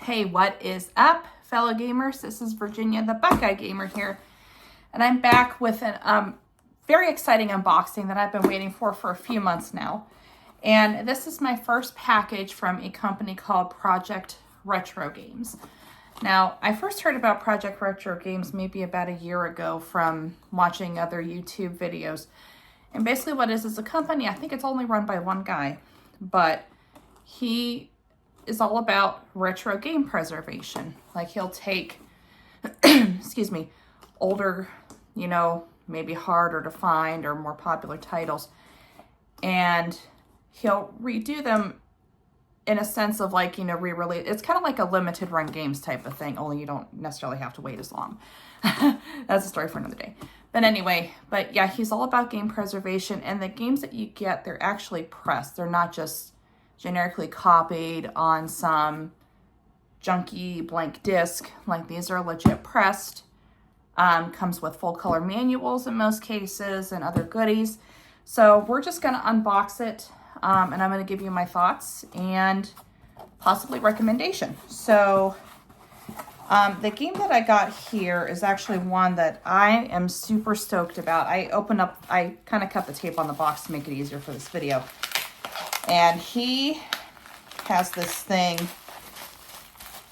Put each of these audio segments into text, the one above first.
Hey, what is up, fellow gamers? This is Virginia, the Buckeye Gamer here, and I'm back with a very exciting unboxing that I've been waiting for a few months now. And this is my first package from a company called Project Retro Games. Now, I first heard about Project Retro Games maybe about a year ago from watching other YouTube videos. And basically what it is a company, I think it's only run by one guy, but he is all about retro game preservation. Like he'll take, excuse me, older, maybe harder to find or more popular titles, and he'll redo them in a sense of like, re-release. It's kind of like a limited run games type of thing, only you don't necessarily have to wait as long. That's a story for another day. But anyway, yeah, he's all about game preservation, and the games that you get, they're actually pressed. They're not just generically copied on some junky blank disc. Like these are legit pressed. Comes with full color manuals in most cases and other goodies. So we're just going to unbox it, and I'm going to give you my thoughts and possibly recommendation. So the game that I got here is actually one that I am super stoked about. I kind of cut the tape on the box to make it easier for this video. And he has this thing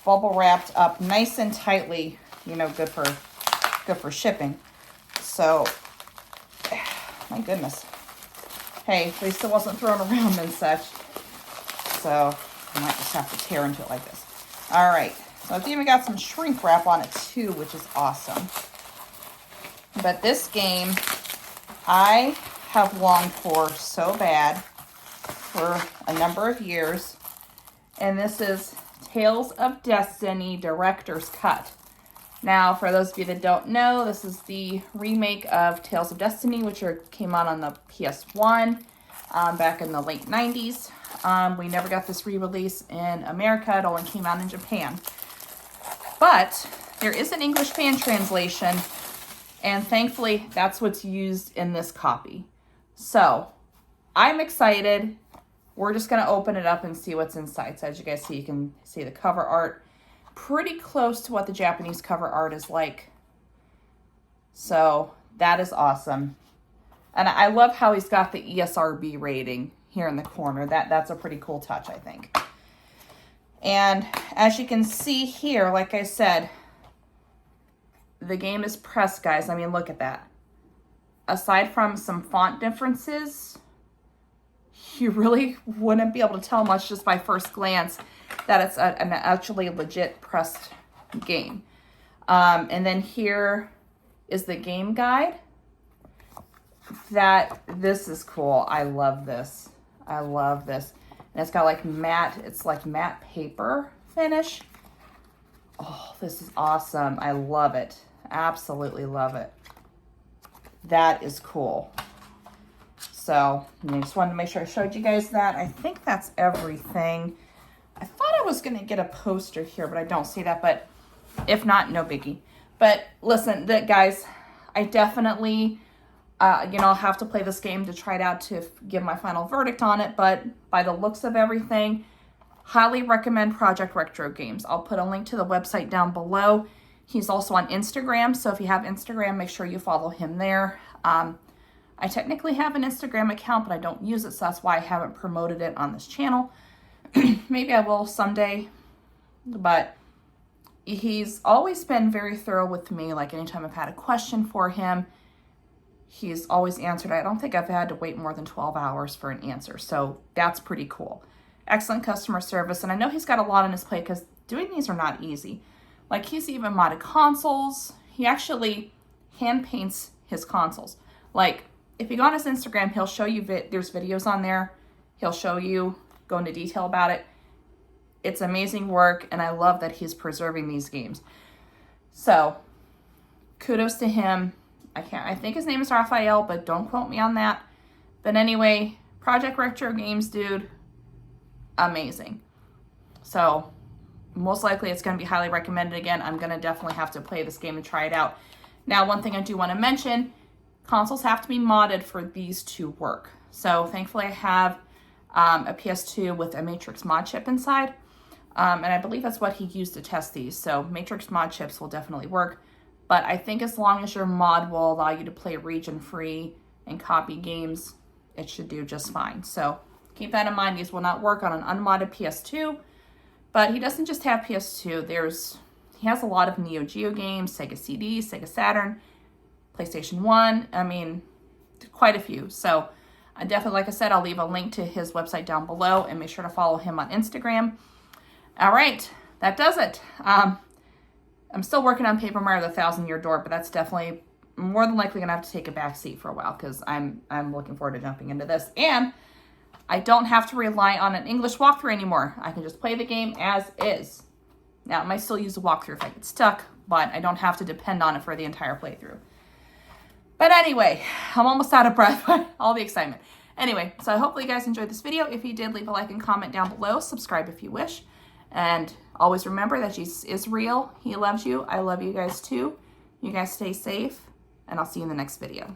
bubble wrapped up nice and tightly, good for shipping. So, my goodness. Hey, at least it wasn't thrown around and such. So, I might just have to tear into it like this. All right. So, it's even got some shrink wrap on it too, which is awesome. But this game, I have longed for so bad for a number of years, and this is Tales of Destiny Director's Cut. Now, for those of you that don't know, this is the remake of Tales of Destiny, which came out on the PS1 back in the late 90s. We never got this re-release in America. It only came out in Japan. But there is an English fan translation, and thankfully, that's what's used in this copy. So, I'm excited. We're just going to open it up and see what's inside. So as you guys see, you can see the cover art. Pretty close to what the Japanese cover art is like. So that is awesome. And I love how he's got the ESRB rating here in the corner. That's a pretty cool touch, I think. And as you can see here, like I said, the game is pressed, guys. I mean, look at that. Aside from some font differences, you really wouldn't be able to tell much just by first glance that it's an actually legit pressed game. And then here is the game guide. This is cool. I love this. I love this. And it's got like matte paper finish. Oh, this is awesome. I love it. Absolutely love it. That is cool. So, I just wanted to make sure I showed you guys that. I think that's everything. I thought I was going to get a poster here, but I don't see that. But if not, no biggie. But listen, guys, I definitely, I'll have to play this game to try it out to give my final verdict on it. But by the looks of everything, highly recommend Project Retro Games. I'll put a link to the website down below. He's also on Instagram. So if you have Instagram, make sure you follow him there. I technically have an Instagram account, but I don't use it, so that's why I haven't promoted it on this channel. Maybe I will someday, but he's always been very thorough with me. Like anytime I've had a question for him, he's always answered. I don't think I've had to wait more than 12 hours for an answer, so that's pretty cool. Excellent customer service, and I know he's got a lot on his plate because doing these are not easy. Like he's even modded consoles. He actually hand paints his consoles. Like, if you go on his Instagram, he'll show you, there's videos on there. He'll show you, go into detail about it. It's amazing work, and I love that he's preserving these games. So, kudos to him. I think his name is Raphael, but don't quote me on that. But anyway, Project Retro Games, dude, amazing. So, most likely it's going to be highly recommended again. I'm going to definitely have to play this game and try it out. Now, one thing I do want to mention, consoles have to be modded for these to work. So thankfully I have a PS2 with a Matrix mod chip inside. And I believe that's what he used to test these. So Matrix mod chips will definitely work. But I think as long as your mod will allow you to play region-free and copy games, it should do just fine. So keep that in mind. These will not work on an unmodded PS2. But he doesn't just have PS2. He has a lot of Neo Geo games, Sega CD, Sega Saturn, PlayStation 1. I mean, quite a few. So I definitely, like I said, I'll leave a link to his website down below, and make sure to follow him on Instagram. All right, that does it. I'm still working on Paper Mario: The Thousand Year Door, but that's definitely more than likely gonna have to take a back seat for a while because I'm looking forward to jumping into this. And I don't have to rely on an English walkthrough anymore. I can just play the game as is. Now, I might still use a walkthrough if I get stuck, but I don't have to depend on it for the entire playthrough. But anyway, I'm almost out of breath by all the excitement. Anyway, so hopefully you guys enjoyed this video. If you did, leave a like and comment down below. Subscribe if you wish. And always remember that Jesus is real. He loves you. I love you guys too. You guys stay safe, and I'll see you in the next video.